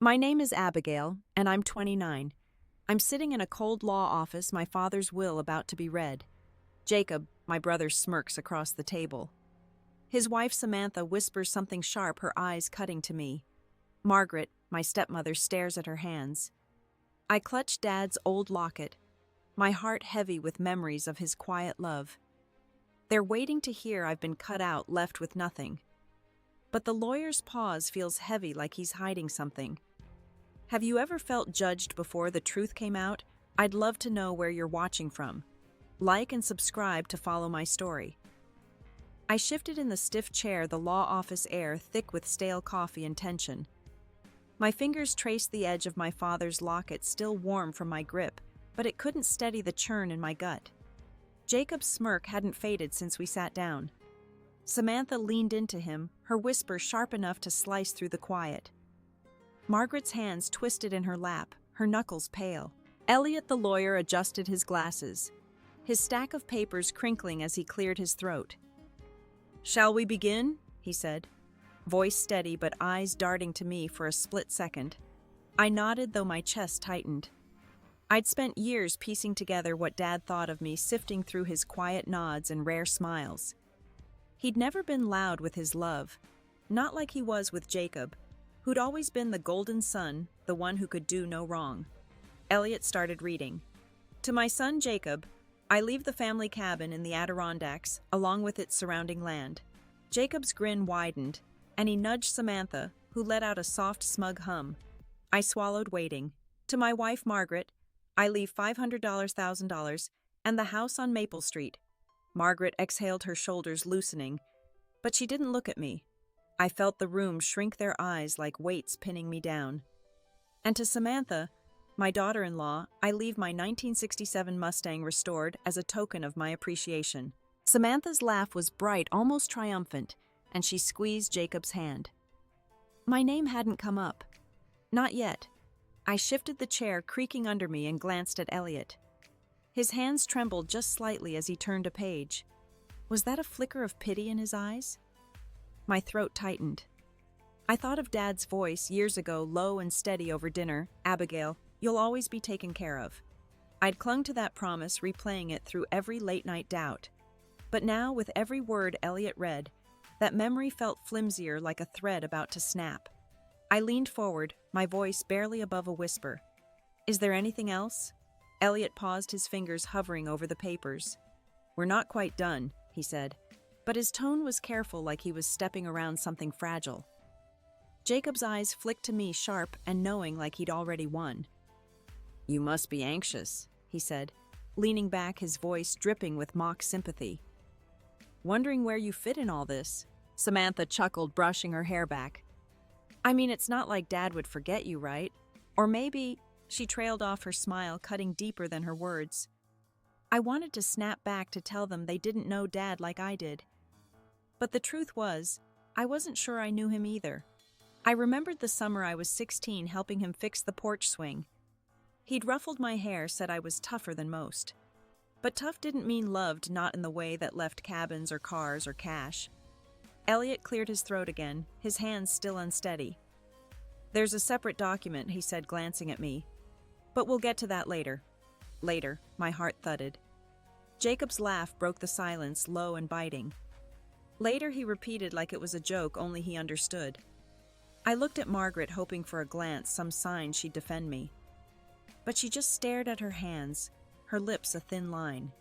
My name is Abigail, and I'm 29. I'm sitting in a cold law office, my father's will about to be read. Jacob, my brother, smirks across the table. His wife Samantha whispers something sharp, her eyes cutting to me. Margaret, my stepmother, stares at her hands. I clutch Dad's old locket, my heart heavy with memories of his quiet love. They're waiting to hear I've been cut out, left with nothing. But the lawyer's pause feels heavy, like he's hiding something. Have you ever felt judged before the truth came out? I'd love to know where you're watching from. Like and subscribe to follow my story. I shifted in the stiff chair, the law office air thick with stale coffee and tension. My fingers traced the edge of my father's locket, still warm from my grip, but it couldn't steady the churn in my gut. Jacob's smirk hadn't faded since we sat down. Samantha leaned into him, her whisper sharp enough to slice through the quiet. Margaret's hands twisted in her lap, her knuckles pale. Elliot, the lawyer, adjusted his glasses, his stack of papers crinkling as he cleared his throat. "Shall we begin?" he said, voice steady but eyes darting to me for a split second. I nodded, though my chest tightened. I'd spent years piecing together what Dad thought of me, sifting through his quiet nods and rare smiles. He'd never been loud with his love, not like he was with Jacob, who'd always been the golden son, the one who could do no wrong. Elliot started reading. To my son Jacob, I leave the family cabin in the Adirondacks, along with its surrounding land. Jacob's grin widened, and he nudged Samantha, who let out a soft, smug hum. I swallowed, waiting. To my wife Margaret, I leave $500,000 and the house on Maple Street. Margaret exhaled, her shoulders loosening, but she didn't look at me. I felt the room shrink, their eyes like weights pinning me down. And to Samantha, my daughter-in-law, I leave my 1967 Mustang restored as a token of my appreciation. Samantha's laugh was bright, almost triumphant, and she squeezed Jacob's hand. My name hadn't come up. Not yet. I shifted the chair, creaking under me, and glanced at Elliot. His hands trembled just slightly as he turned a page. Was that a flicker of pity in his eyes? My throat tightened. I thought of Dad's voice years ago, low and steady over dinner. "Abigail, you'll always be taken care of." I'd clung to that promise, replaying it through every late-night doubt. But now, with every word Elliot read, that memory felt flimsier, like a thread about to snap. I leaned forward, my voice barely above a whisper. "Is there anything else?" Elliot paused, his fingers hovering over the papers. "We're not quite done," he said, but his tone was careful, like he was stepping around something fragile. Jacob's eyes flicked to me, sharp and knowing, like he'd already won. "You must be anxious," he said, leaning back, his voice dripping with mock sympathy. "Wondering where you fit in all this?" Samantha chuckled, brushing her hair back. "I mean, it's not like Dad would forget you, right? Or maybe..." She trailed off, her smile cutting deeper than her words. I wanted to snap back to tell them they didn't know Dad like I did. But the truth was, I wasn't sure I knew him either. I remembered the summer I was 16, helping him fix the porch swing. He'd ruffled my hair, said I was tougher than most. But tough didn't mean loved, not in the way that left cabins or cars or cash. Elliot cleared his throat again, his hands still unsteady. "There's a separate document," he said, glancing at me. "But we'll get to that later." Later, my heart thudded. Jacob's laugh broke the silence, low and biting. Later, he repeated like it was a joke, only he understood. I looked at Margaret, hoping for a glance, some sign she'd defend me. But she just stared at her hands, her lips a thin line.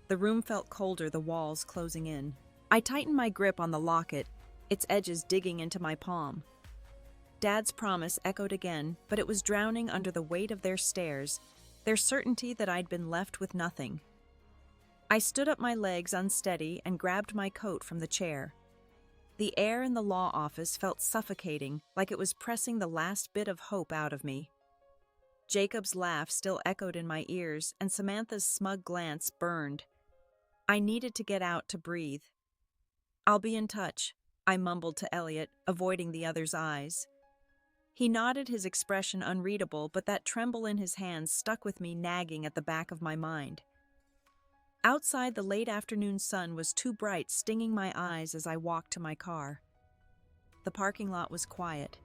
The room felt colder, the walls closing in. I tightened my grip on the locket, its edges digging into my palm. Dad's promise echoed again, but it was drowning under the weight of their stares, their certainty that I'd been left with nothing. I stood up, my legs unsteady, and grabbed my coat from the chair. The air in the law office felt suffocating, like it was pressing the last bit of hope out of me. Jacob's laugh still echoed in my ears, and Samantha's smug glance burned. I needed to get out, to breathe. "I'll be in touch," I mumbled to Elliot, avoiding the other's eyes. He nodded, his expression unreadable, but that tremble in his hands stuck with me, nagging at the back of my mind. Outside, the late afternoon sun was too bright, stinging my eyes as I walked to my car. The parking lot was quiet.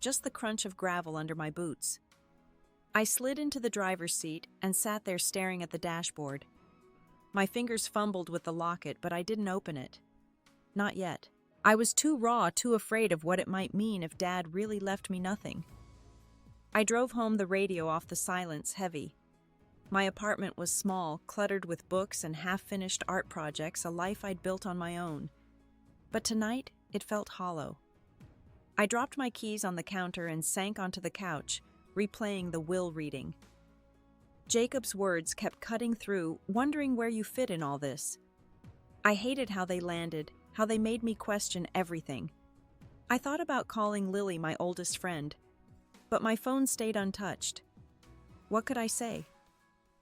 just the crunch of gravel under my boots. I slid into the driver's seat and sat there staring at the dashboard. My fingers fumbled with the locket, but I didn't open it. Not yet. I was too raw, too afraid of what it might mean if Dad really left me nothing. I drove home, the radio off, the silence heavy. My apartment was small, cluttered with books and half-finished art projects, a life I'd built on my own. But tonight, it felt hollow. I dropped my keys on the counter and sank onto the couch, replaying the will reading. Jacob's words kept cutting through, wondering where you fit in all this. I hated how they landed, how they made me question everything. I thought about calling Lily, my oldest friend, but my phone stayed untouched. What could I say?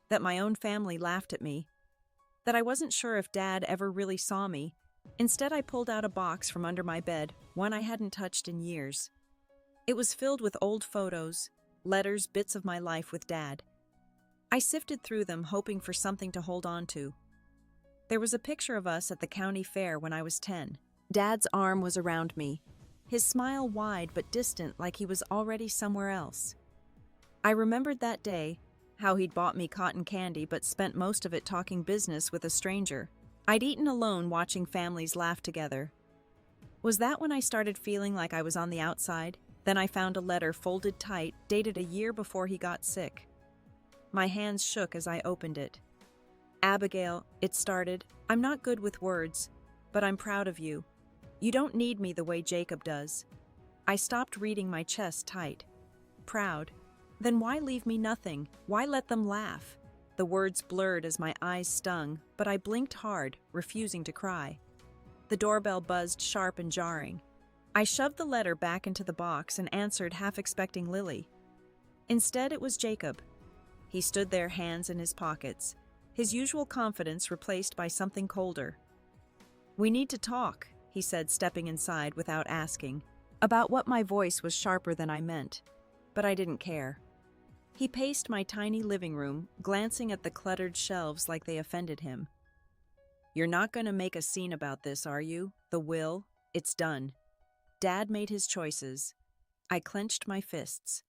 That my own family laughed at me, that I wasn't sure if Dad ever really saw me. Instead, I pulled out a box from under my bed, one I hadn't touched in years. It was filled with old photos, letters, bits of my life with Dad. I sifted through them, hoping for something to hold on to. There was a picture of us at the county fair when I was 10. Dad's arm was around me, his smile wide but distant, like he was already somewhere else. I remembered that day, how he'd bought me cotton candy but spent most of it talking business with a stranger. I'd eaten alone, watching families laugh together. Was that when I started feeling like I was on the outside? Then I found a letter folded tight, dated a year before he got sick. My hands shook as I opened it. Abigail, it started, I'm not good with words, but I'm proud of you. You don't need me the way Jacob does. I stopped reading, my chest tight. Proud? Then why leave me nothing? Why let them laugh? The words blurred as my eyes stung, but I blinked hard, refusing to cry. The doorbell buzzed, sharp and jarring. I shoved the letter back into the box and answered, half expecting Lily. Instead, it was Jacob. He stood there, hands in his pockets, his usual confidence replaced by something colder. We need to talk, he said, stepping inside without asking. About what? My voice was sharper than I meant, but I didn't care. He paced my tiny living room, glancing at the cluttered shelves like they offended him. You're not going to make a scene about this, are you? The will? It's done. Dad made his choices. I clenched my fists.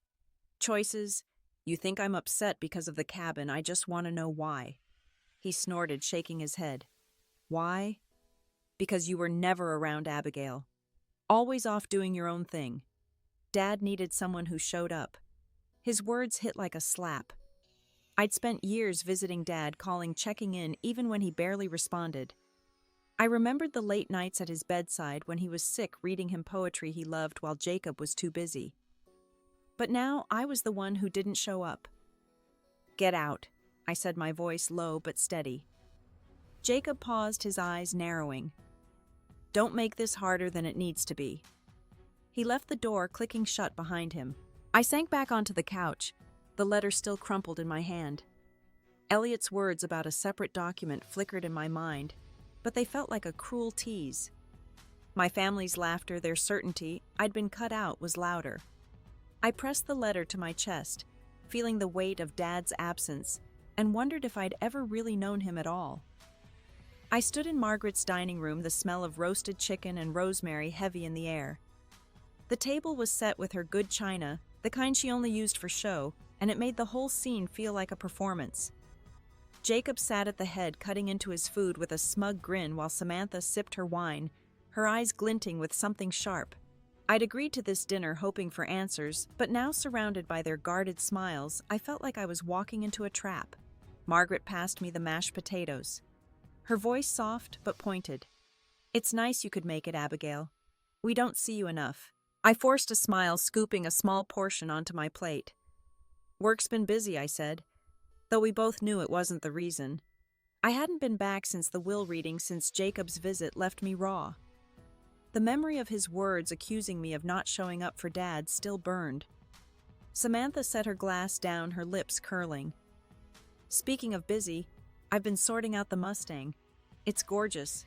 Choices? You think I'm upset because of the cabin? I just want to know why. He snorted, shaking his head. Why? Because you were never around Abigail. Always off doing your own thing. Dad needed someone who showed up. His words hit like a slap. I'd spent years visiting Dad, calling, checking in, even when he barely responded. I remembered the late nights at his bedside when he was sick, reading him poetry he loved while Jacob was too busy. But now I was the one who didn't show up. Get out, I said, my voice low but steady. Jacob paused, his eyes narrowing. Don't make this harder than it needs to be. He left the door, clicking shut behind him. I sank back onto the couch, the letter still crumpled in my hand. Elliot's words about a separate document flickered in my mind, but they felt like a cruel tease. My family's laughter, their certainty I'd been cut out, was louder. I pressed the letter to my chest, feeling the weight of Dad's absence, and wondered if I'd ever really known him at all. I stood in Margaret's dining room, the smell of roasted chicken and rosemary heavy in the air. The table was set with her good china, the kind she only used for show, and it made the whole scene feel like a performance. Jacob sat at the head, cutting into his food with a smug grin while Samantha sipped her wine, her eyes glinting with something sharp. I'd agreed to this dinner hoping for answers, but now surrounded by their guarded smiles, I felt like I was walking into a trap. Margaret passed me the mashed potatoes. Her voice soft but pointed. It's nice you could make it, Abigail. We don't see you enough. I forced a smile, scooping a small portion onto my plate. Work's been busy, I said, though we both knew it wasn't the reason. I hadn't been back since the will reading, since Jacob's visit left me raw. The memory of his words accusing me of not showing up for Dad still burned. Samantha set her glass down, her lips curling. Speaking of busy, I've been sorting out the Mustang. It's gorgeous.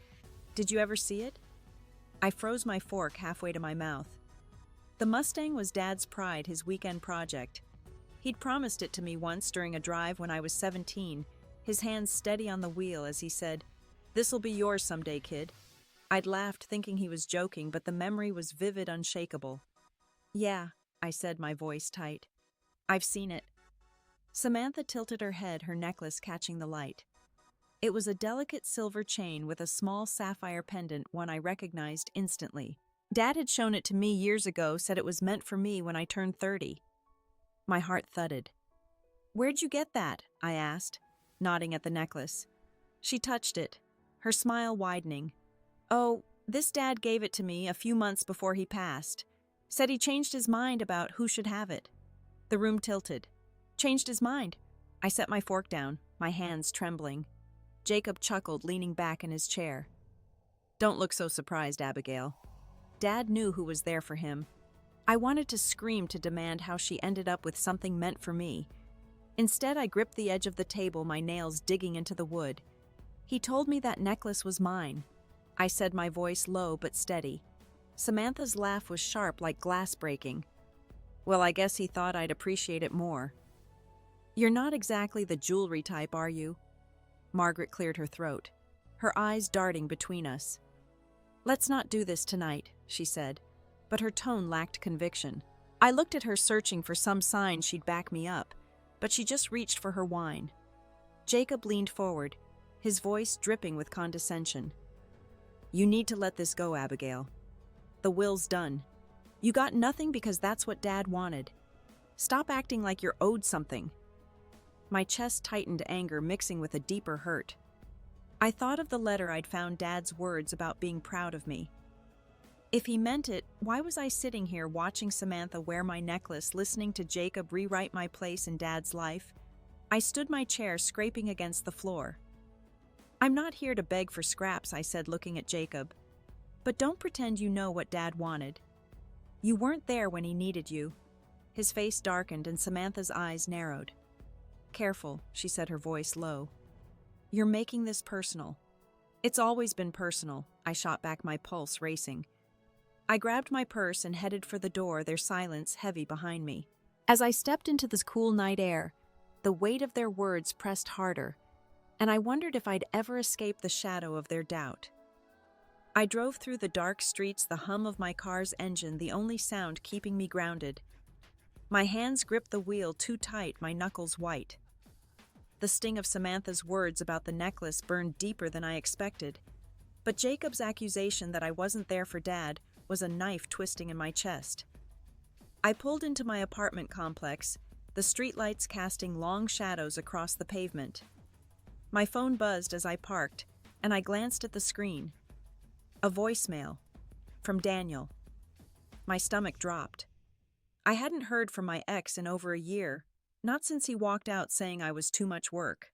Did you ever see it? I froze my fork halfway to my mouth. The Mustang was Dad's pride, his weekend project. He'd promised it to me once during a drive when I was 17, his hands steady on the wheel as he said, "This'll be yours someday, kid." I'd laughed, thinking he was joking, but the memory was vivid, unshakable. Yeah, I said, my voice tight. I've seen it. Samantha tilted her head, her necklace catching the light. It was a delicate silver chain with a small sapphire pendant, one I recognized instantly. Dad had shown it to me years ago, said it was meant for me when I turned 30. My heart thudded. Where'd you get that? I asked, nodding at the necklace. She touched it, her smile widening. Oh, this Dad gave it to me a few months before he passed. Said he changed his mind about who should have it. The room tilted. Changed his mind. I set my fork down, my hands trembling. Jacob chuckled, leaning back in his chair. Don't look so surprised, Abigail. Dad knew who was there for him. I wanted to scream to demand how she ended up with something meant for me. Instead, I gripped the edge of the table, my nails digging into the wood. He told me that necklace was mine. I said, my voice low but steady. Samantha's laugh was sharp, like glass breaking. Well, I guess he thought I'd appreciate it more. You're not exactly the jewelry type, are you? Margaret cleared her throat, her eyes darting between us. Let's not do this tonight, she said, but her tone lacked conviction. I looked at her, searching for some sign she'd back me up, but she just reached for her wine. Jacob leaned forward, his voice dripping with condescension. You need to let this go, Abigail. The will's done. You got nothing because that's what Dad wanted. Stop acting like you're owed something. My chest tightened, anger mixing with a deeper hurt. I thought of the letter I'd found, Dad's words about being proud of me. If he meant it, why was I sitting here watching Samantha wear my necklace, listening to Jacob rewrite my place in Dad's life? I stood my chair, scraping against the floor. I'm not here to beg for scraps, I said, looking at Jacob. But don't pretend you know what Dad wanted. You weren't there when he needed you. His face darkened and Samantha's eyes narrowed. Careful, she said, her voice low. You're making this personal. It's always been personal, I shot back, my pulse racing. I grabbed my purse and headed for the door, their silence heavy behind me. As I stepped into this cool night air, the weight of their words pressed harder, and I wondered if I'd ever escape the shadow of their doubt. I drove through the dark streets, the hum of my car's engine the only sound keeping me grounded. My hands gripped the wheel too tight, my knuckles white. The sting of Samantha's words about the necklace burned deeper than I expected, but Jacob's accusation that I wasn't there for Dad was a knife twisting in my chest. I pulled into my apartment complex, the streetlights casting long shadows across the pavement. My phone buzzed as I parked, and I glanced at the screen. A voicemail from Daniel. My stomach dropped. I hadn't heard from my ex in over a year, not since he walked out saying I was too much work.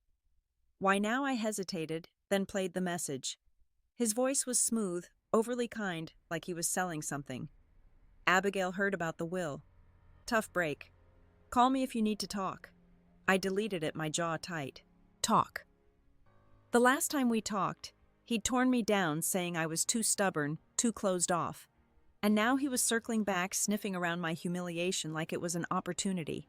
Why now? I hesitated, then played the message. His voice was smooth, overly kind, like he was selling something. Abigail heard about the will. Tough break. Call me if you need to talk. I deleted it, my jaw tight. Talk. The last time we talked, he'd torn me down, saying I was too stubborn, too closed off. And now he was circling back, sniffing around my humiliation like it was an opportunity.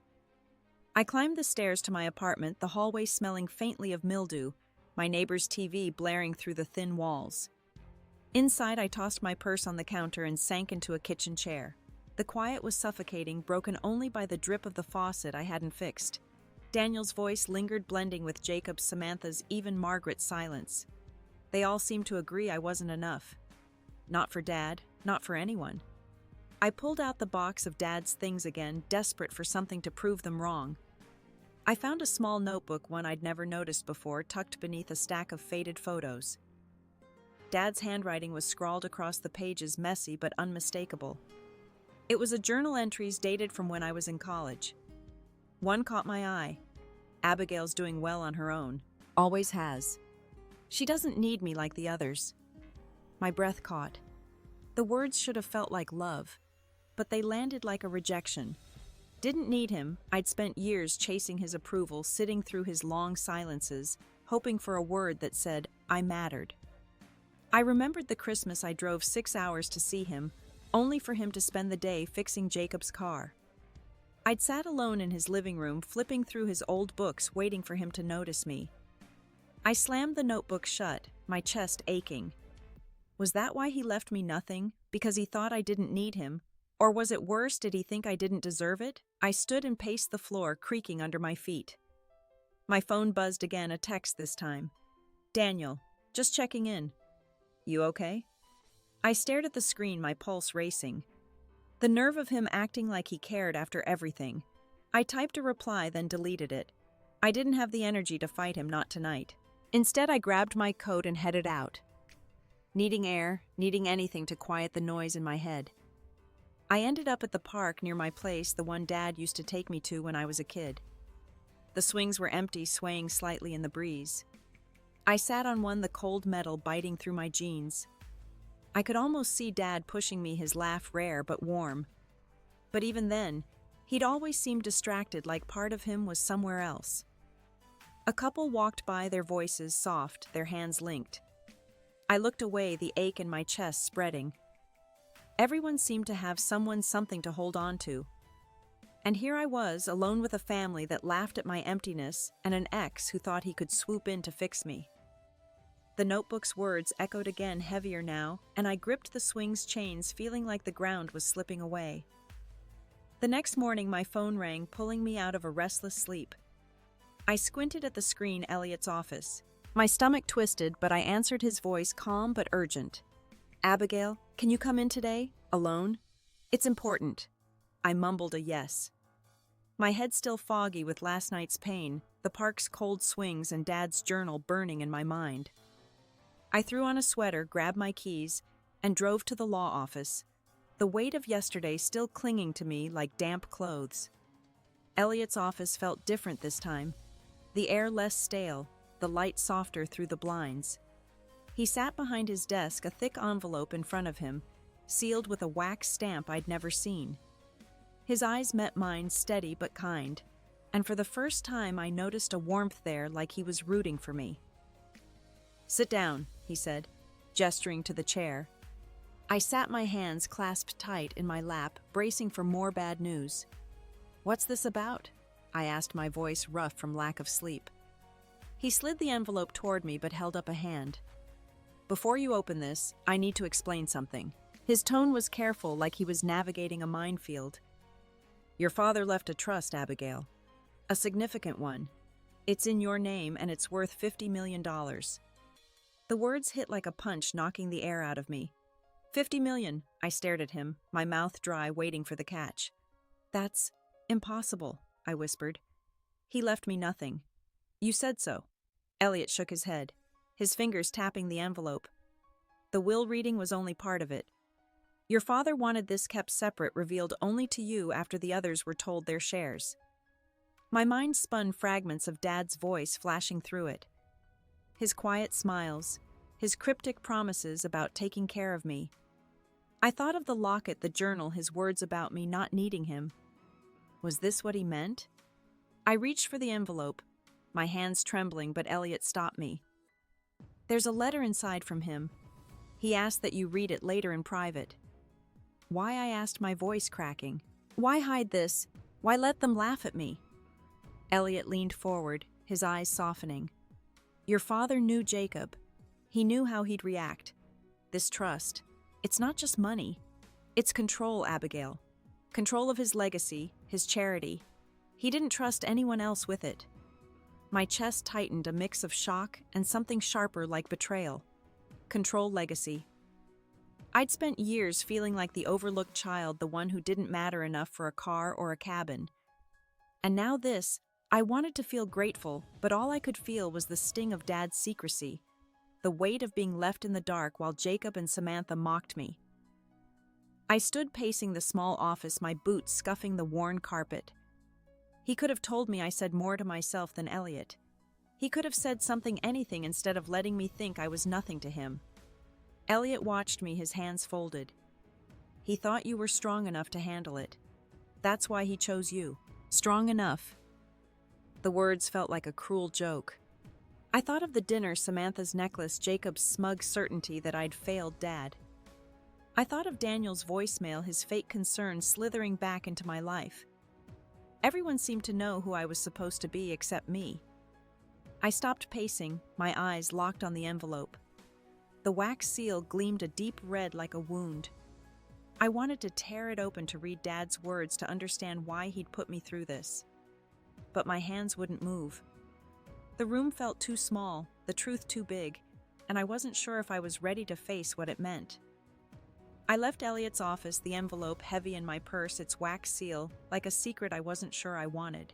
I climbed the stairs to my apartment, the hallway smelling faintly of mildew, my neighbor's TV blaring through the thin walls. Inside, I tossed my purse on the counter and sank into a kitchen chair. The quiet was suffocating, broken only by the drip of the faucet I hadn't fixed. Daniel's voice lingered, blending with Jacob's, Samantha's, even Margaret's silence. They all seemed to agree I wasn't enough. Not for Dad, not for anyone. I pulled out the box of Dad's things again, desperate for something to prove them wrong. I found a small notebook, one I'd never noticed before, tucked beneath a stack of faded photos. Dad's handwriting was scrawled across the pages, messy but unmistakable. It was a journal entries dated from when I was in college. One caught my eye. Abigail's doing well on her own. Always has. She doesn't need me like the others. My breath caught. The words should have felt like love, but they landed like a rejection. Didn't need him. I'd spent years chasing his approval, sitting through his long silences, hoping for a word that said, I mattered. I remembered the Christmas I drove 6 hours to see him, only for him to spend the day fixing Jacob's car. I'd sat alone in his living room, flipping through his old books, waiting for him to notice me. I slammed the notebook shut, my chest aching. Was that why he left me nothing? Because he thought I didn't need him? Or was it worse? Did he think I didn't deserve it? I stood and paced the floor, creaking under my feet. My phone buzzed again, a text this time. Daniel, just checking in. You okay? I stared at the screen, my pulse racing. The nerve of him acting like he cared after everything. I typed a reply, then deleted it. I didn't have the energy to fight him, not tonight. Instead, I grabbed my coat and headed out. Needing air, needing anything to quiet the noise in my head. I ended up at the park near my place, the one Dad used to take me to when I was a kid. The swings were empty, swaying slightly in the breeze. I sat on one, the cold metal biting through my jeans. I could almost see Dad pushing me, his laugh rare but warm. But even then, he'd always seemed distracted, like part of him was somewhere else. A couple walked by, their voices soft, their hands linked. I looked away, the ache in my chest spreading. Everyone seemed to have something to hold on to. And here I was, alone with a family that laughed at my emptiness and an ex who thought he could swoop in to fix me. The notebook's words echoed again, heavier now, and I gripped the swing's chains, feeling like the ground was slipping away. The next morning, my phone rang, pulling me out of a restless sleep. I squinted at the screen, Elliot's office. My stomach twisted, but I answered his voice, calm but urgent. Abigail, can you come in today? Alone? It's important. I mumbled a yes. My head still foggy with last night's pain, the park's cold swings and Dad's journal burning in my mind. I threw on a sweater, grabbed my keys, and drove to the law office, the weight of yesterday still clinging to me like damp clothes. Elliot's office felt different this time, the air less stale, the light softer through the blinds. He sat behind his desk, a thick envelope in front of him, sealed with a wax stamp I'd never seen. His eyes met mine, steady but kind, and for the first time I noticed a warmth there, like he was rooting for me. Sit down, he said, gesturing to the chair. I sat, my hands clasped tight in my lap, bracing for more bad news. What's this about? I asked, my voice rough from lack of sleep. He slid the envelope toward me but held up a hand. Before you open this, I need to explain something. His tone was careful, like he was navigating a minefield. Your father left a trust, Abigail. A significant one. It's in your name and it's worth $50 million. The words hit like a punch, knocking the air out of me. 50 million, I stared at him, my mouth dry, waiting for the catch. That's impossible, I whispered. He left me nothing. You said so. Elliot shook his head, his fingers tapping the envelope. The will reading was only part of it. Your father wanted this kept separate, revealed only to you after the others were told their shares. My mind spun, fragments of Dad's voice flashing through it. His quiet smiles, his cryptic promises about taking care of me. I thought of the locket, the journal, his words about me not needing him. Was this what he meant? I reached for the envelope, my hands trembling, but Elliot stopped me. There's a letter inside from him. He asked that you read it later in private. Why? I asked, my voice cracking. Why hide this? Why let them laugh at me? Elliot leaned forward, his eyes softening. Your father knew Jacob. He knew how he'd react. This trust, it's not just money. It's control, Abigail. Control of his legacy, his charity. He didn't trust anyone else with it. My chest tightened, a mix of shock and something sharper like betrayal. Control, legacy. I'd spent years feeling like the overlooked child, the one who didn't matter enough for a car or a cabin. And now this, I wanted to feel grateful, but all I could feel was the sting of Dad's secrecy, the weight of being left in the dark while Jacob and Samantha mocked me. I stood pacing the small office, my boots scuffing the worn carpet. He could have told me I said more to myself than Elliot. He could have said something, anything, instead of letting me think I was nothing to him. Elliot watched me, his hands folded. He thought you were strong enough to handle it. That's why he chose you. Strong enough. The words felt like a cruel joke. I thought of the dinner, Samantha's necklace, Jacob's smug certainty that I'd failed Dad. I thought of Daniel's voicemail, his fake concern slithering back into my life. Everyone seemed to know who I was supposed to be except me. I stopped pacing, my eyes locked on the envelope. The wax seal gleamed a deep red like a wound. I wanted to tear it open to read Dad's words to understand why he'd put me through this. But my hands wouldn't move. The room felt too small, the truth too big, and I wasn't sure if I was ready to face what it meant. I left Elliot's office, the envelope heavy in my purse, its wax seal, like a secret I wasn't sure I wanted.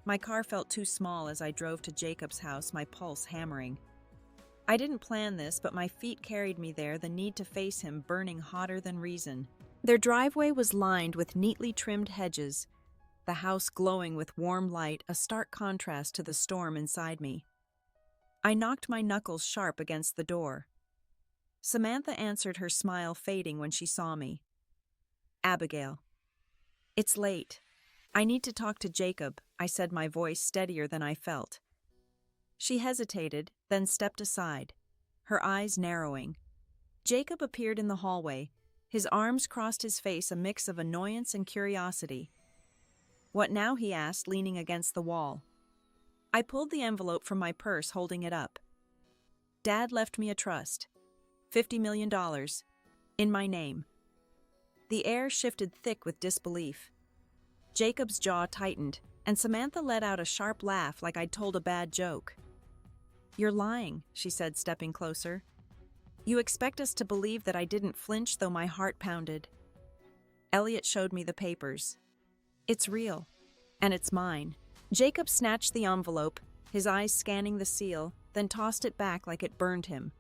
My car felt too small as I drove to Jacob's house, my pulse hammering. I didn't plan this, but my feet carried me there, the need to face him burning hotter than reason. Their driveway was lined with neatly trimmed hedges, the house glowing with warm light, a stark contrast to the storm inside me. I knocked my knuckles sharp against the door. Samantha answered, her smile fading when she saw me. "Abigail." "It's late. I need to talk to Jacob," I said, my voice steadier than I felt. She hesitated, then stepped aside, her eyes narrowing. Jacob appeared in the hallway, his arms crossed his face, a mix of annoyance and curiosity. "What now?" he asked, leaning against the wall. I pulled the envelope from my purse, holding it up. "Dad left me a trust. $50 million. In my name." The air shifted thick with disbelief. Jacob's jaw tightened, and Samantha let out a sharp laugh like I'd told a bad joke. "You're lying," she said, stepping closer. "You expect us to believe that I didn't flinch, though my heart pounded." Elliot showed me the papers. "It's real, and it's mine." Jacob snatched the envelope, his eyes scanning the seal, then tossed it back like it burned him.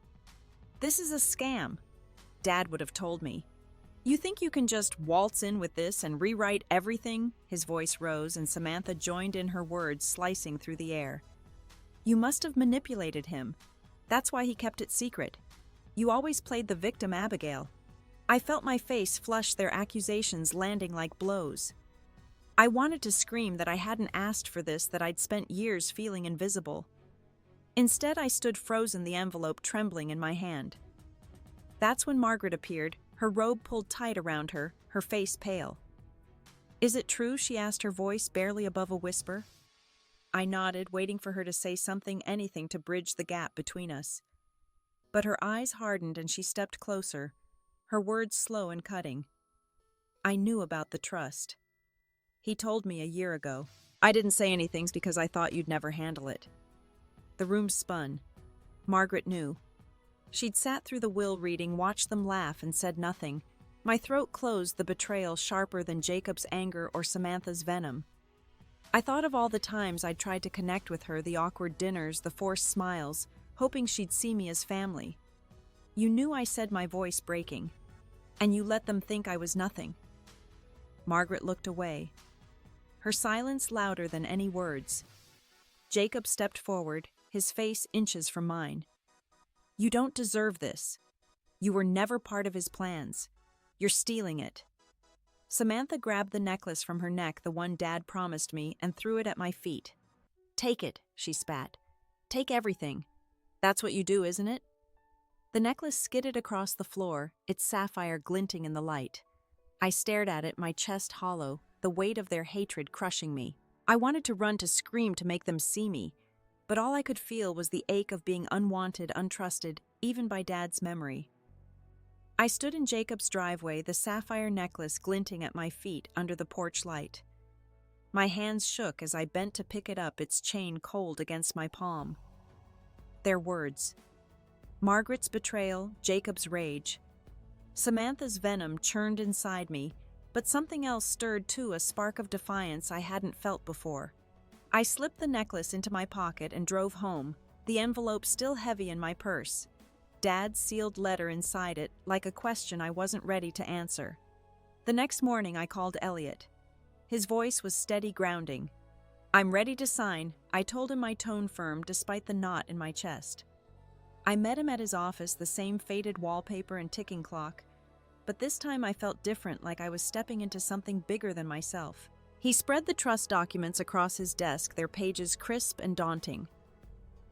"This is a scam," Dad would have told me. "You think you can just waltz in with this and rewrite everything?" His voice rose, and Samantha joined in, her words slicing through the air. "You must have manipulated him. That's why he kept it secret. You always played the victim, Abigail." I felt my face flush, their accusations landing like blows. I wanted to scream that I hadn't asked for this, that I'd spent years feeling invisible. Instead, I stood frozen, the envelope trembling in my hand. That's when Margaret appeared, her robe pulled tight around her, her face pale. "Is it true?" she asked, her voice barely above a whisper. I nodded, waiting for her to say something, anything to bridge the gap between us. But her eyes hardened and she stepped closer, her words slow and cutting. "I knew about the trust. He told me a year ago. I didn't say anything because I thought you'd never handle it." The room spun. Margaret knew. She'd sat through the will reading, watched them laugh, and said nothing. My throat closed, the betrayal sharper than Jacob's anger or Samantha's venom. I thought of all the times I'd tried to connect with her, the awkward dinners, the forced smiles, hoping she'd see me as family. "You knew," I said, my voice breaking. "And you let them think I was nothing." Margaret looked away, her silence louder than any words. Jacob stepped forward, his face inches from mine. "You don't deserve this. You were never part of his plans. You're stealing it." Samantha grabbed the necklace from her neck, the one Dad promised me, and threw it at my feet. "Take it," she spat. "Take everything. That's what you do, isn't it?" The necklace skidded across the floor, its sapphire glinting in the light. I stared at it, my chest hollow, the weight of their hatred crushing me. I wanted to run, to scream, to make them see me, but all I could feel was the ache of being unwanted, untrusted, even by Dad's memory. I stood in Jacob's driveway, the sapphire necklace glinting at my feet under the porch light. My hands shook as I bent to pick it up, its chain cold against my palm. Their words. Margaret's betrayal, Jacob's rage. Samantha's venom churned inside me, but something else stirred too, a spark of defiance I hadn't felt before. I slipped the necklace into my pocket and drove home, the envelope still heavy in my purse. Dad's sealed letter inside it, like a question I wasn't ready to answer. The next morning I called Elliot. His voice was steady, grounding. "I'm ready to sign," I told him, my tone firm despite the knot in my chest. I met him at his office, the same faded wallpaper and ticking clock, but this time I felt different, like I was stepping into something bigger than myself. He spread the trust documents across his desk, their pages crisp and daunting.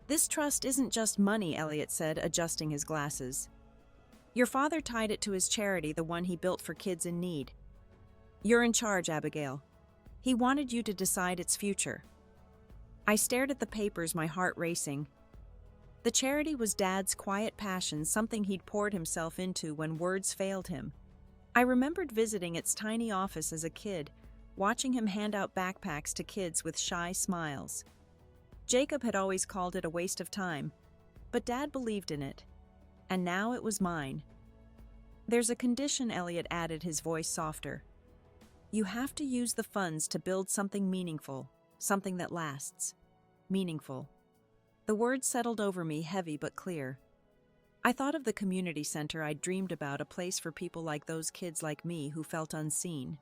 "This trust isn't just money," Elliot said, adjusting his glasses. "Your father tied it to his charity, the one he built for kids in need. You're in charge, Abigail. He wanted you to decide its future." I stared at the papers, my heart racing. The charity was Dad's quiet passion, something he'd poured himself into when words failed him. I remembered visiting its tiny office as a kid, watching him hand out backpacks to kids with shy smiles. Jacob had always called it a waste of time, but Dad believed in it, and now it was mine. There's a condition, Elliot added, his voice softer. You have to use the funds to build something meaningful, something that lasts. Meaningful. The words settled over me, heavy but clear. I thought of the community center I'd dreamed about, a place for people like those kids like me who felt unseen.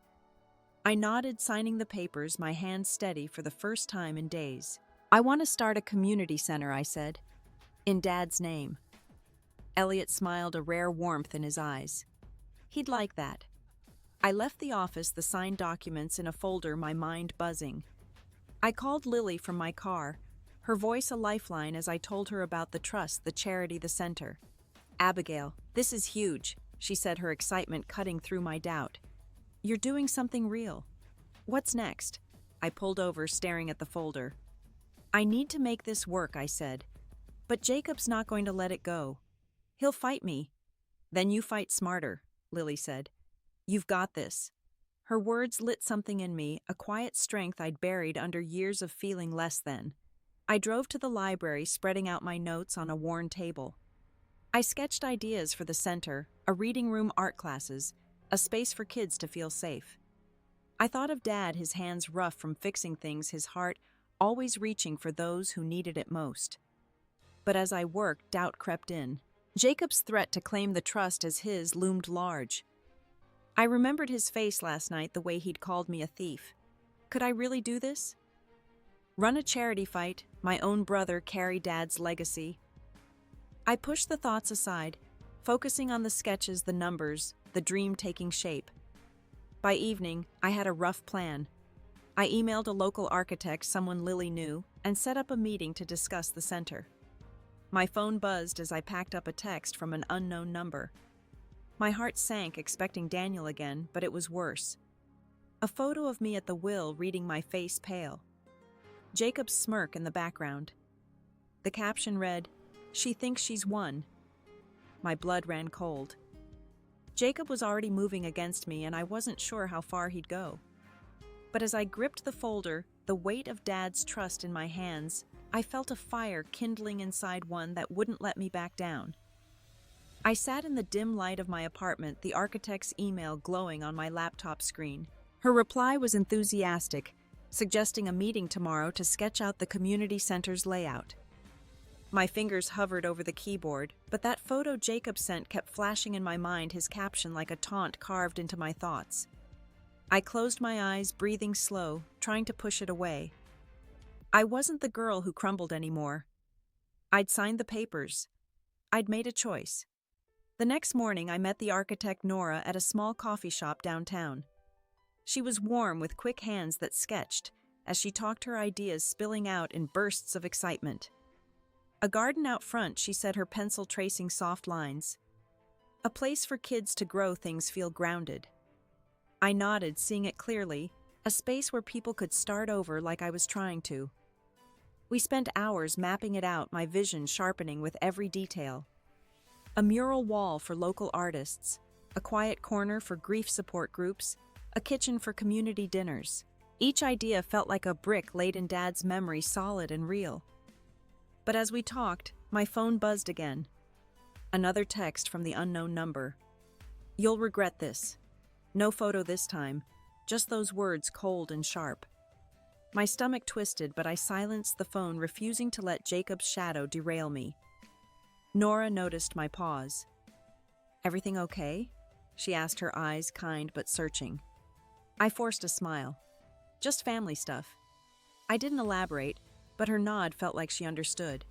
I nodded, signing the papers, my hands steady for the first time in days. I want to start a community center, I said. In Dad's name. Elliot smiled, a rare warmth in his eyes. He'd like that. I left the office, the signed documents in a folder, my mind buzzing. I called Lily from my car, her voice a lifeline as I told her about the trust, the charity, the center. Abigail, this is huge, she said, her excitement cutting through my doubt. You're doing something real. What's next? I pulled over, staring at the folder. I need to make this work, I said. But Jacob's not going to let it go. He'll fight me. Then you fight smarter, Lily said. You've got this. Her words lit something in me, a quiet strength I'd buried under years of feeling less than. I drove to the library, spreading out my notes on a worn table. I sketched ideas for the center, a reading room, art classes, a space for kids to feel safe. I thought of Dad, his hands rough from fixing things, his heart always reaching for those who needed it most. But as I worked, doubt crept in. Jacob's threat to claim the trust as his loomed large. I remembered his face last night, the way he'd called me a thief. Could I really do this? Run a charity fight, my own brother carry Dad's legacy. I pushed the thoughts aside, focusing on the sketches, the numbers, the dream taking shape. By evening, I had a rough plan. I emailed a local architect, someone Lily knew, and set up a meeting to discuss the center. My phone buzzed as I packed up a text from an unknown number. My heart sank, expecting Daniel again, but it was worse. A photo of me at the will, reading, my face pale. Jacob's smirk in the background. The caption read, "She thinks she's won." My blood ran cold. Jacob was already moving against me, and I wasn't sure how far he'd go. But as I gripped the folder, the weight of Dad's trust in my hands, I felt a fire kindling inside, one that wouldn't let me back down. I sat in the dim light of my apartment, the architect's email glowing on my laptop screen. Her reply was enthusiastic, suggesting a meeting tomorrow to sketch out the community center's layout. My fingers hovered over the keyboard, but that photo Jacob sent kept flashing in my mind, his caption like a taunt carved into my thoughts. I closed my eyes, breathing slow, trying to push it away. I wasn't the girl who crumbled anymore. I'd signed the papers. I'd made a choice. The next morning, I met the architect Nora at a small coffee shop downtown. She was warm, with quick hands that sketched, as she talked, her ideas spilling out in bursts of excitement. A garden out front, she said, her pencil tracing soft lines. A place for kids to grow things, feel grounded. I nodded, seeing it clearly, a space where people could start over like I was trying to. We spent hours mapping it out, my vision sharpening with every detail. A mural wall for local artists, a quiet corner for grief support groups, a kitchen for community dinners. Each idea felt like a brick laid in Dad's memory, solid and real. But as we talked, my phone buzzed again. Another text from the unknown number. "You'll regret this." No photo this time, just those words, cold and sharp. My stomach twisted, but I silenced the phone, refusing to let Jacob's shadow derail me. Nora noticed my pause. "Everything okay?" she asked, her eyes kind but searching. I forced a smile. "Just family stuff." I didn't elaborate, but her nod felt like she understood.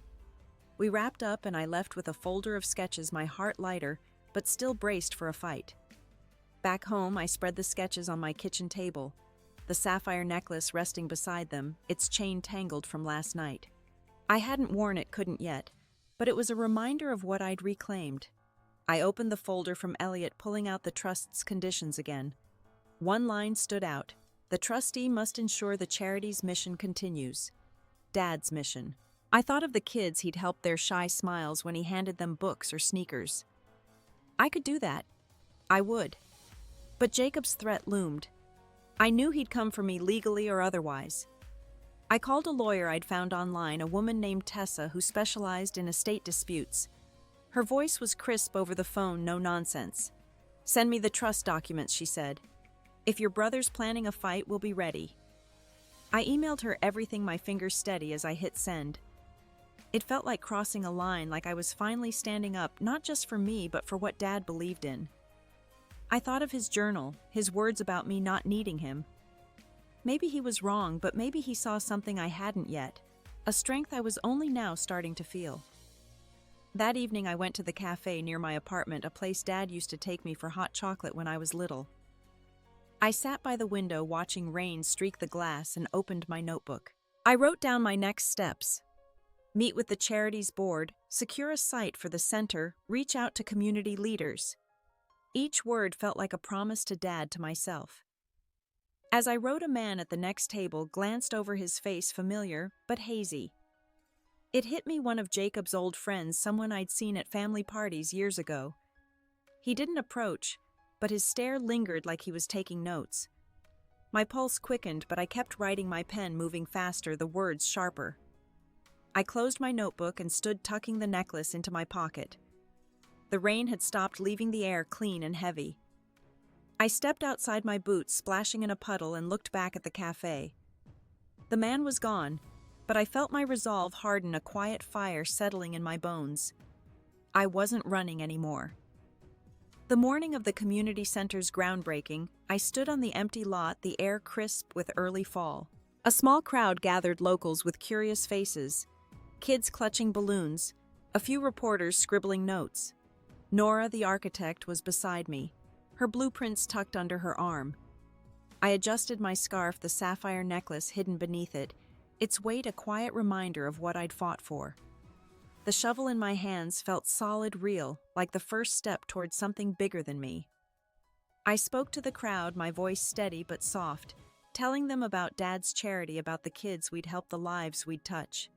We wrapped up, and I left with a folder of sketches, my heart lighter, but still braced for a fight. Back home, I spread the sketches on my kitchen table, the sapphire necklace resting beside them, its chain tangled from last night. I hadn't worn it, couldn't yet, but it was a reminder of what I'd reclaimed. I opened the folder from Elliot, pulling out the trust's conditions again. One line stood out. The trustee must ensure the charity's mission continues. Dad's mission. I thought of the kids he'd helped, their shy smiles when he handed them books or sneakers. I could do that. I would. But Jacob's threat loomed. I knew he'd come for me legally or otherwise. I called a lawyer I'd found online, a woman named Tessa who specialized in estate disputes. Her voice was crisp over the phone, no nonsense. "Send me the trust documents," she said. "If your brother's planning a fight, we'll be ready." I emailed her everything, my fingers steady as I hit send. It felt like crossing a line, like I was finally standing up, not just for me, but for what Dad believed in. I thought of his journal, his words about me not needing him. Maybe he was wrong, but maybe he saw something I hadn't yet, a strength I was only now starting to feel. That evening I went to the cafe near my apartment, a place Dad used to take me for hot chocolate when I was little. I sat by the window watching rain streak the glass and opened my notebook. I wrote down my next steps. Meet with the charities board, secure a site for the center, reach out to community leaders. Each word felt like a promise to Dad, to myself. As I wrote, a man at the next table glanced over, his face familiar but hazy. It hit me, one of Jacob's old friends, someone I'd seen at family parties years ago. He didn't approach, but his stare lingered like he was taking notes. My pulse quickened, but I kept writing, my pen moving faster, the words sharper. I closed my notebook and stood tucking the necklace into my pocket. The rain had stopped, leaving the air clean and heavy. I stepped outside, my boots splashing in a puddle, and looked back at the cafe. The man was gone, but I felt my resolve harden, a quiet fire settling in my bones. I wasn't running anymore. The morning of the community center's groundbreaking, I stood on the empty lot, the air crisp with early fall. A small crowd gathered, locals with curious faces, kids clutching balloons, a few reporters scribbling notes. Nora, the architect, was beside me, her blueprints tucked under her arm. I adjusted my scarf, the sapphire necklace hidden beneath it, its weight a quiet reminder of what I'd fought for. The shovel in my hands felt solid, real, like the first step towards something bigger than me. I spoke to the crowd, my voice steady but soft, telling them about Dad's charity, about the kids we'd help, the lives we'd touch.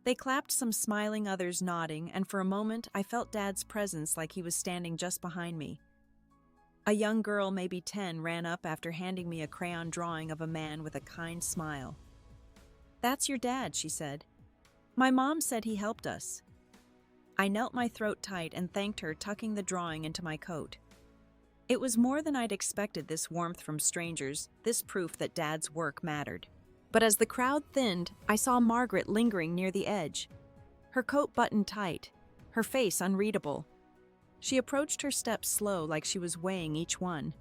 They clapped, some smiling, others nodding, and for a moment I felt Dad's presence, like he was standing just behind me. A young girl, maybe 10, ran up after handing me a crayon drawing of a man with a kind smile. "That's your dad," she said. "My mom said he helped us." I knelt, my throat tight, and thanked her, tucking the drawing into my coat. It was more than I'd expected, this warmth from strangers, this proof that Dad's work mattered. But as the crowd thinned, I saw Margaret lingering near the edge, her coat buttoned tight, her face unreadable. She approached, her steps slow, like she was weighing each one.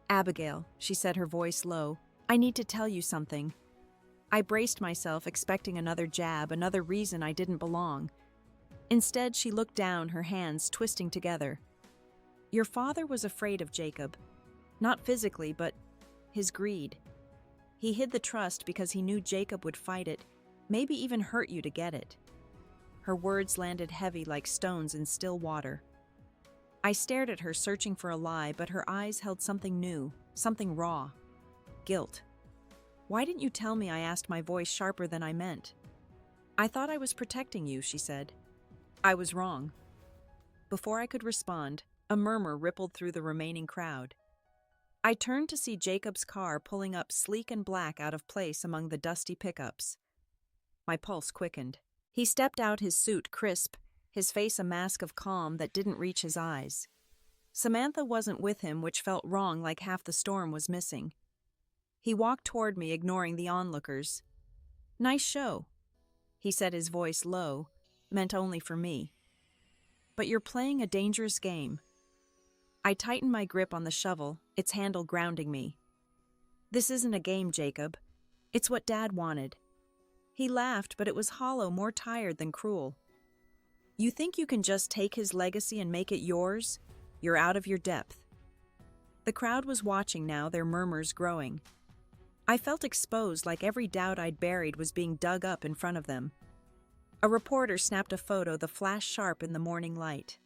"Abigail," she said, her voice low, "I need to tell you something." I braced myself, expecting another jab, another reason I didn't belong. Instead, she looked down, her hands twisting together. "Your father was afraid of Jacob. Not physically, but his greed. He hid the trust because he knew Jacob would fight it, maybe even hurt you to get it." Her words landed heavy like stones in still water. I stared at her, searching for a lie, but her eyes held something new, something raw. Guilt. "Why didn't you tell me?" I asked, my voice sharper than I meant. "I thought I was protecting you," she said. "I was wrong." Before I could respond, a murmur rippled through the remaining crowd. I turned to see Jacob's car pulling up, sleek and black, out of place among the dusty pickups. My pulse quickened. He stepped out, his suit crisp, his face a mask of calm that didn't reach his eyes. Samantha wasn't with him, which felt wrong, like half the storm was missing. He walked toward me, ignoring the onlookers. "Nice show," he said, his voice low, meant only for me. "But you're playing a dangerous game." I tightened my grip on the shovel, its handle grounding me. "This isn't a game, Jacob. It's what Dad wanted." He laughed, but it was hollow, more tired than cruel. "You think you can just take his legacy and make it yours? You're out of your depth." The crowd was watching now, their murmurs growing. I felt exposed, like every doubt I'd buried was being dug up in front of them. A reporter snapped a photo, the flash sharp in the morning light.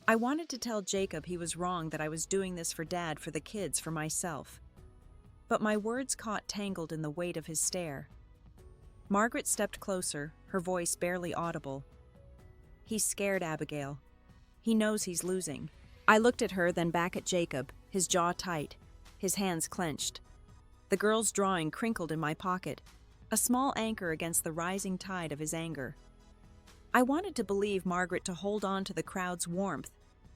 I wanted to tell Jacob he was wrong, that I was doing this for Dad, for the kids, for myself. But my words caught tangled in the weight of his stare. Margaret stepped closer, her voice barely audible. "He's scared, Abigail. He knows he's losing." I looked at her, then back at Jacob, his his jaw tight, his hands clenched. The girl's drawing crinkled in my pocket, a small anchor against the rising tide of his anger. I wanted to believe Margaret to hold on to the crowd's warmth,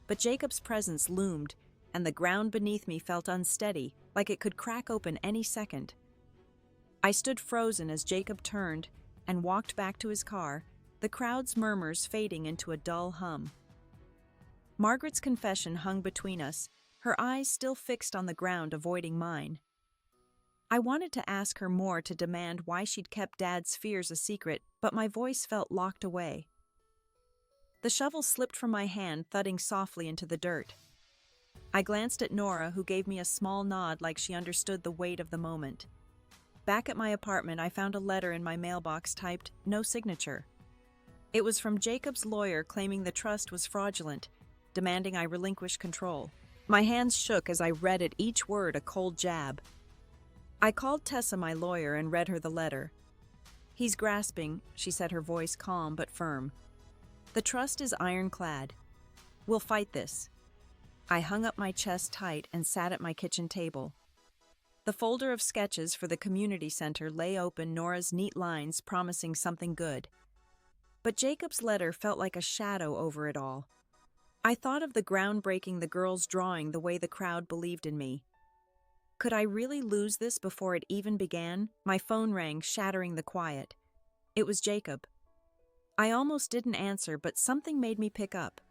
but Jacob's presence loomed, and the ground beneath me felt unsteady, like it could crack open any second. I stood frozen as Jacob turned and walked back to his car, the crowd's murmurs fading into a dull hum. Margaret's confession hung between us, her eyes still fixed on the ground, avoiding mine. I wanted to ask her more, to demand why she'd kept Dad's fears a secret, but my voice felt locked away. The shovel slipped from my hand, thudding softly into the dirt. I glanced at Nora, who gave me a small nod like she understood the weight of the moment. Back at my apartment, I found a letter in my mailbox typed, "No signature." It was from Jacob's lawyer, claiming the trust was fraudulent, demanding I relinquish control. My hands shook as I read it, each word a cold jab. I called Tessa, my lawyer, and read her the letter. "He's grasping," she said, her voice calm but firm. "The trust is ironclad. We'll fight this." I hung up my chest tight and sat at my kitchen table. The folder of sketches for the community center lay open, Nora's neat lines promising something good. But Jacob's letter felt like a shadow over it all. I thought of the groundbreaking, the girl's drawing, the way the crowd believed in me. Could I really lose this before it even began? My phone rang, shattering the quiet. It was Jacob. I almost didn't answer, but something made me pick up.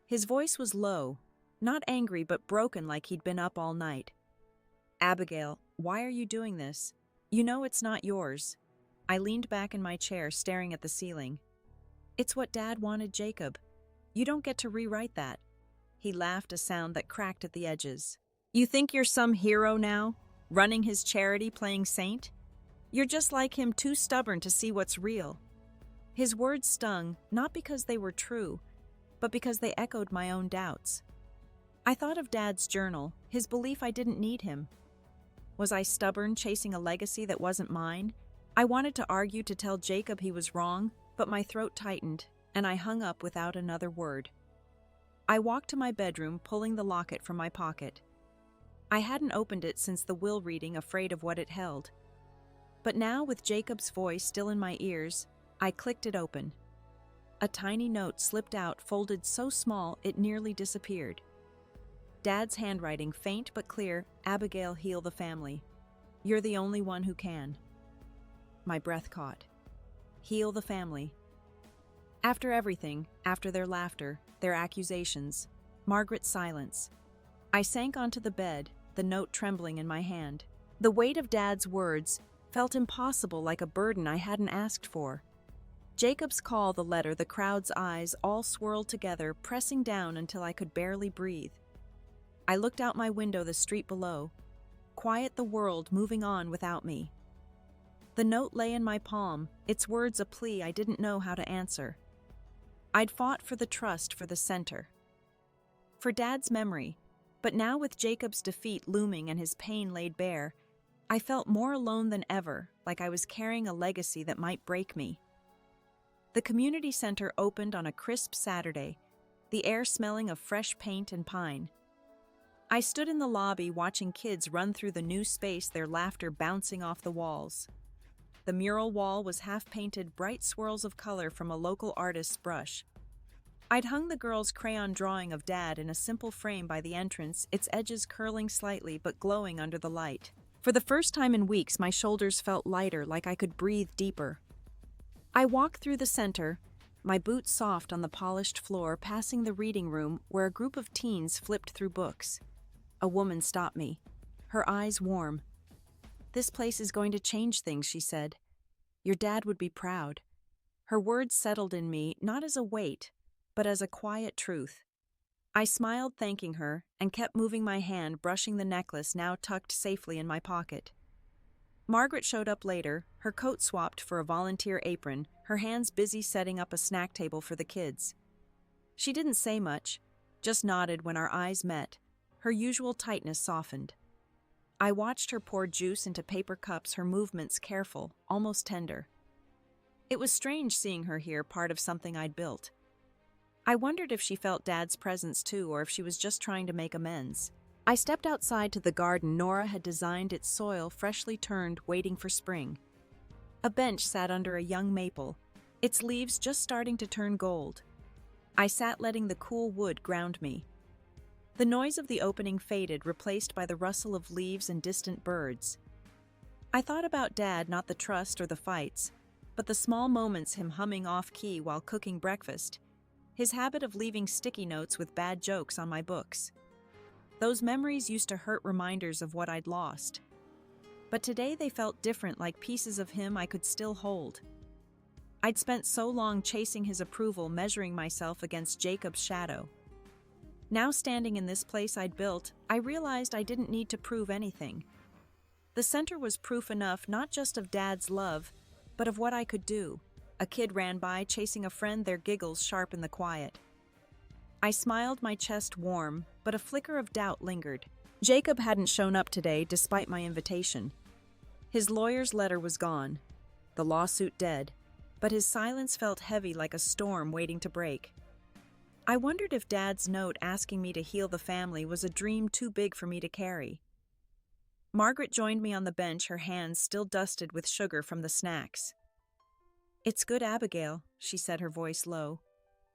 His voice was low, not angry but broken, like he'd been up all night. "Abigail, why are you doing this? You know it's not yours." I leaned back in my chair, staring at the ceiling. "It's what Dad wanted, Jacob. You don't get to rewrite that." He laughed, a sound that cracked at the edges. "You think you're some hero now, running his charity, playing saint? You're just like him, too stubborn to see what's real." His words stung, not because they were true, but because they echoed my own doubts. I thought of Dad's journal, his belief I didn't need him. Was I stubborn, chasing a legacy that wasn't mine? I wanted to argue, to tell Jacob he was wrong, but my throat tightened, and I hung up without another word. I walked to my bedroom, pulling the locket from my pocket. I hadn't opened it since the will reading, afraid of what it held. But now, with Jacob's voice still in my ears, I clicked it open. A tiny note slipped out, folded so small it nearly disappeared. Dad's handwriting, faint but clear. "Abigail, heal the family. You're the only one who can." My breath caught. Heal the family. After everything, after their laughter, their accusations, Margaret's silence. I sank onto the bed, the note trembling in my hand. The weight of Dad's words felt impossible, like a burden I hadn't asked for. Jacob's call, the letter, the crowd's eyes, all swirled together, pressing down until I could barely breathe. I looked out my window, the street below. Quiet, the world moving on without me. The note lay in my palm, its words a plea I didn't know how to answer. I'd fought for the trust, for the center, for Dad's memory, but now, with Jacob's defeat looming and his pain laid bare, I felt more alone than ever, like I was carrying a legacy that might break me. The community center opened on a crisp Saturday, the air smelling of fresh paint and pine. I stood in the lobby, watching kids run through the new space, their laughter bouncing off the walls. The mural wall was half-painted, bright swirls of color from a local artist's brush. I'd hung the girl's crayon drawing of Dad in a simple frame by the entrance, its edges curling slightly but glowing under the light. For the first time in weeks, my shoulders felt lighter, like I could breathe deeper. I walked through the center, my boots soft on the polished floor, passing the reading room where a group of teens flipped through books. A woman stopped me, her eyes warm. "This place is going to change things," she said. "Your dad would be proud." Her words settled in me, not as a weight, but as a quiet truth. I smiled, thanking her, and kept moving my hand, brushing the necklace now tucked safely in my pocket. Margaret showed up later, her coat swapped for a volunteer apron, her hands busy setting up a snack table for the kids. She didn't say much, just nodded when our eyes met. Her usual tightness softened. I watched her pour juice into paper cups, her movements careful, almost tender. It was strange seeing her here, part of something I'd built. I wondered if she felt Dad's presence too, or if she was just trying to make amends. I stepped outside to the garden Nora had designed, its soil freshly turned, waiting for spring. A bench sat under a young maple, its leaves just starting to turn gold. I sat letting the cool wood ground me. The noise of the opening faded, replaced by the rustle of leaves and distant birds. I thought about Dad, not the trust or the fights, but the small moments, him humming off-key while cooking breakfast, his habit of leaving sticky notes with bad jokes on my books. Those memories used to hurt, reminders of what I'd lost. But today they felt different, like pieces of him I could still hold. I'd spent so long chasing his approval, measuring myself against Jacob's shadow. Now standing in this place I'd built, I realized I didn't need to prove anything. The center was proof enough, not just of Dad's love, but of what I could do. A kid ran by, chasing a friend, their giggles sharp in the quiet. I smiled, my chest warm, but a flicker of doubt lingered. Jacob hadn't shown up today, despite my invitation. His lawyer's letter was gone, the lawsuit dead, but his silence felt heavy, like a storm waiting to break. I wondered if Dad's note asking me to heal the family was a dream too big for me to carry. Margaret joined me on the bench, her hands still dusted with sugar from the snacks. "It's good, Abigail," she said, her voice low.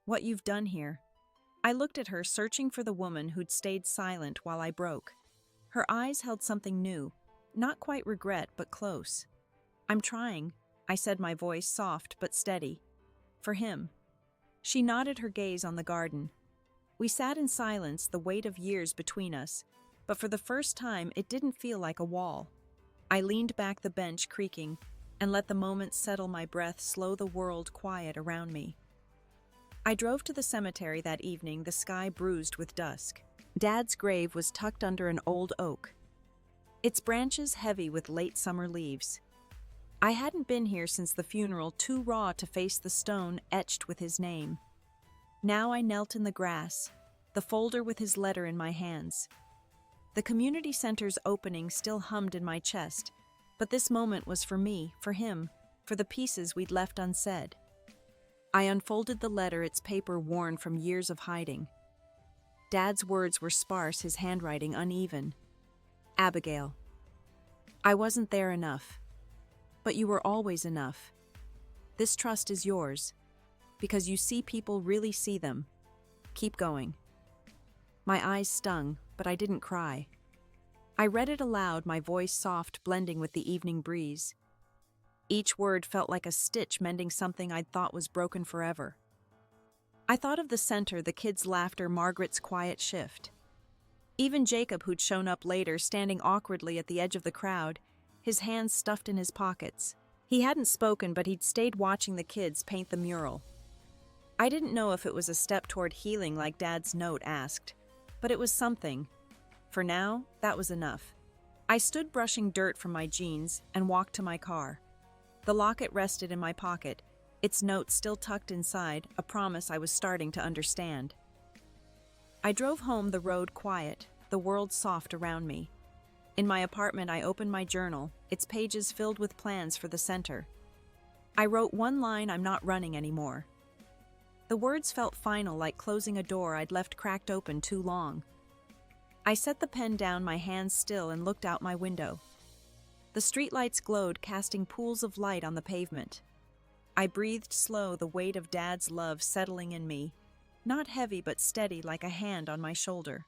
"What you've done here." I looked at her, searching for the woman who'd stayed silent while I broke. Her eyes held something new, not quite regret, but close. "I'm trying," I said, my voice soft but steady. "For him." She nodded, her gaze on the garden. We sat in silence, the weight of years between us, but for the first time it didn't feel like a wall. I leaned back, the bench creaking, and let the moments settle, my breath slow, the world quiet around me. I drove to the cemetery that evening, the sky bruised with dusk. Dad's grave was tucked under an old oak, its branches heavy with late summer leaves. I hadn't been here since the funeral, too raw to face the stone etched with his name. Now I knelt in the grass, the folder with his letter in my hands. The community center's opening still hummed in my chest, but this moment was for me, for him, for the pieces we'd left unsaid. I unfolded the letter, its paper worn from years of hiding. Dad's words were sparse, his handwriting uneven. "Abigail, I wasn't there enough, but you were always enough. This trust is yours, because you see people really see them. Keep going." My eyes stung, but I didn't cry. I read it aloud, my voice soft, blending with the evening breeze. Each word felt like a stitch mending something I'd thought was broken forever. I thought of the center, the kids' laughter, Margaret's quiet shift. Even Jacob, who'd shown up later, standing awkwardly at the edge of the crowd, his hands stuffed in his pockets. He hadn't spoken, but he'd stayed watching the kids paint the mural. I didn't know if it was a step toward healing like Dad's note asked, but it was something. For now, that was enough. I stood brushing dirt from my jeans and walked to my car. The locket rested in my pocket, its note still tucked inside, a promise I was starting to understand. I drove home, the road quiet, the world soft around me. In my apartment, I opened my journal, its pages filled with plans for the center. I wrote one line, "I'm not running anymore." The words felt final, like closing a door I'd left cracked open too long. I set the pen down, my hands still, and looked out my window. The streetlights glowed, casting pools of light on the pavement. I breathed slow, the weight of Dad's love settling in me, not heavy but steady, like a hand on my shoulder.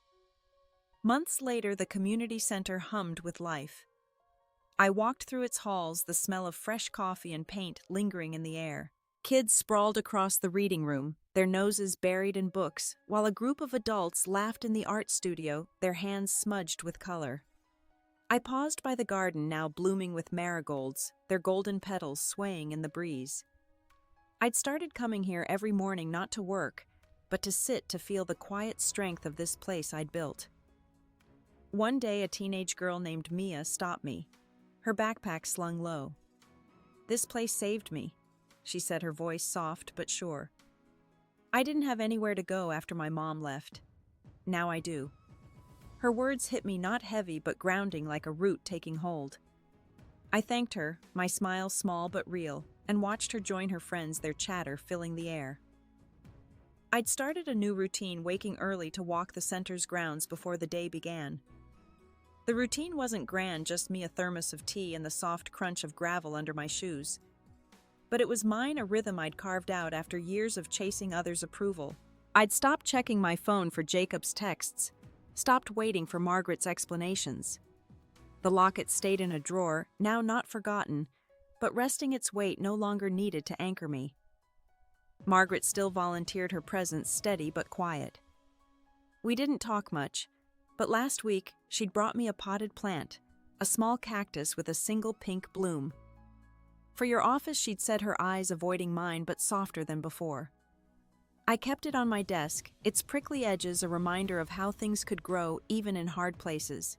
Months later, the community center hummed with life. I walked through its halls, the smell of fresh coffee and paint lingering in the air. Kids sprawled across the reading room, their noses buried in books, while a group of adults laughed in the art studio, their hands smudged with color. I paused by the garden, now blooming with marigolds, their golden petals swaying in the breeze. I'd started coming here every morning, not to work, but to sit, to feel the quiet strength of this place I'd built. One day, a teenage girl named Mia stopped me, her backpack slung low. "This place saved me," she said, her voice soft but sure. "I didn't have anywhere to go after my mom left. Now I do." Her words hit me, not heavy but grounding, like a root taking hold. I thanked her, my smile small but real, and watched her join her friends, their chatter filling the air. I'd started a new routine, waking early to walk the center's grounds before the day began. The routine wasn't grand, just me, a thermos of tea, and the soft crunch of gravel under my shoes. But it was mine, a rhythm I'd carved out after years of chasing others' approval. I'd stopped checking my phone for Jacob's texts, stopped waiting for Margaret's explanations. The locket stayed in a drawer, now not forgotten, but resting its weight no longer needed to anchor me. Margaret still volunteered her presence, steady but quiet. We didn't talk much, but last week she'd brought me a potted plant, a small cactus with a single pink bloom. For your office, she'd said, her eyes avoiding mine but softer than before. I kept it on my desk, its prickly edges a reminder of how things could grow even in hard places.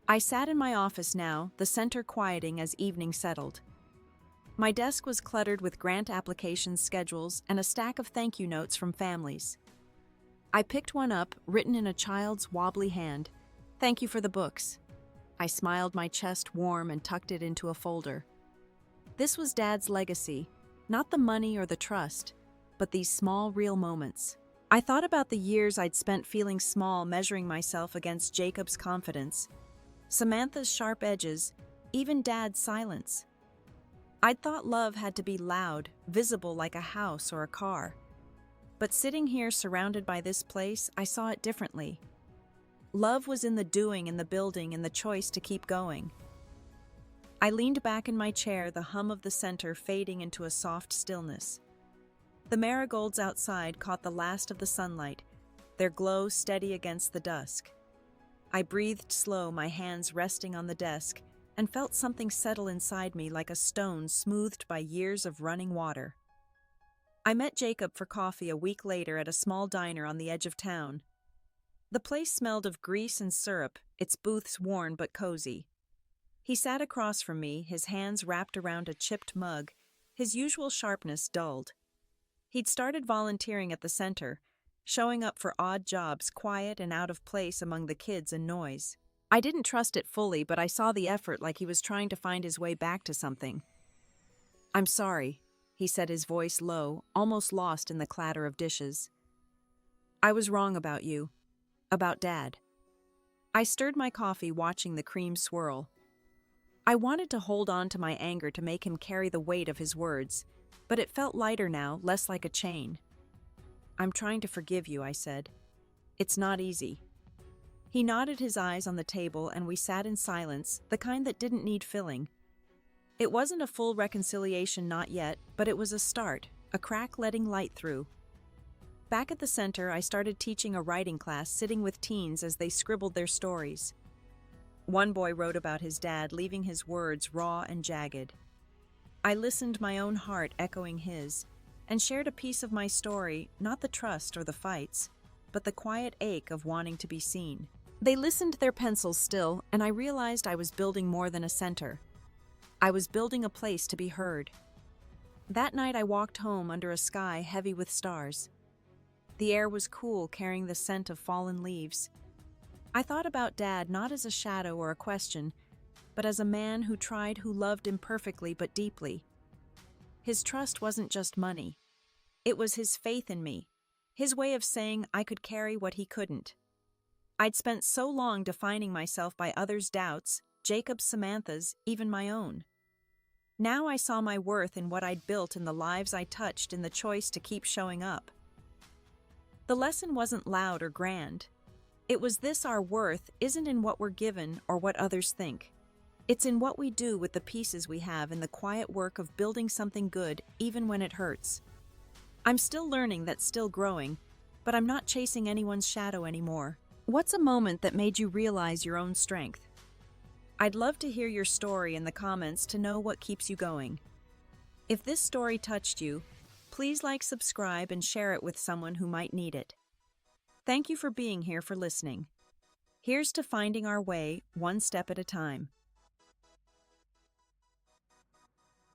I sat in my office now, the center quieting as evening settled. My desk was cluttered with grant application schedules and a stack of thank you notes from families. I picked one up, written in a child's wobbly hand. "Thank you for the books." I smiled, my chest warm, and tucked it into a folder. This was Dad's legacy, not the money or the trust, but these small, real moments. I thought about the years I'd spent feeling small, measuring myself against Jacob's confidence, Samantha's sharp edges, even Dad's silence. I'd thought love had to be loud, visible like a house or a car. But sitting here surrounded by this place, I saw it differently. Love was in the doing, in the building, in the choice to keep going. I leaned back in my chair, the hum of the center fading into a soft stillness. The marigolds outside caught the last of the sunlight, their glow steady against the dusk. I breathed slow, my hands resting on the desk, and felt something settle inside me like a stone smoothed by years of running water. I met Jacob for coffee a week later at a small diner on the edge of town. The place smelled of grease and syrup, its booths worn but cozy. He sat across from me, his hands wrapped around a chipped mug, his usual sharpness dulled. He'd started volunteering at the center, showing up for odd jobs, quiet and out of place among the kids and noise. I didn't trust it fully, but I saw the effort, like he was trying to find his way back to something. "I'm sorry," he said, his voice low, almost lost in the clatter of dishes. "I was wrong about you. About Dad." I stirred my coffee, watching the cream swirl. I wanted to hold on to my anger to make him carry the weight of his words, but it felt lighter now, less like a chain. "I'm trying to forgive you," I said. "It's not easy." He nodded, his eyes on the table, and we sat in silence, the kind that didn't need filling. It wasn't a full reconciliation, not yet, but it was a start, a crack letting light through. Back at the center, I started teaching a writing class, sitting with teens as they scribbled their stories. One boy wrote about his dad, leaving his words raw and jagged. I listened, my own heart echoing his, and shared a piece of my story, not the trust or the fights, but the quiet ache of wanting to be seen. They listened, their pencils still, and I realized I was building more than a center. I was building a place to be heard. That night I walked home under a sky heavy with stars. The air was cool, carrying the scent of fallen leaves. I thought about Dad not as a shadow or a question, but as a man who tried, who loved imperfectly but deeply. His trust wasn't just money. It was his faith in me, his way of saying I could carry what he couldn't. I'd spent so long defining myself by others' doubts, Jacob's, Samantha's, even my own. Now I saw my worth in what I'd built, in the lives I touched, in the choice to keep showing up. The lesson wasn't loud or grand. It was this: our worth isn't in what we're given or what others think. It's in what we do with the pieces we have, in the quiet work of building something good, even when it hurts. I'm still learning, that's still growing, but I'm not chasing anyone's shadow anymore. What's a moment that made you realize your own strength? I'd love to hear your story in the comments to know what keeps you going. If this story touched you, please like, subscribe, and share it with someone who might need it. Thank you for being here, for listening. Here's to finding our way, one step at a time.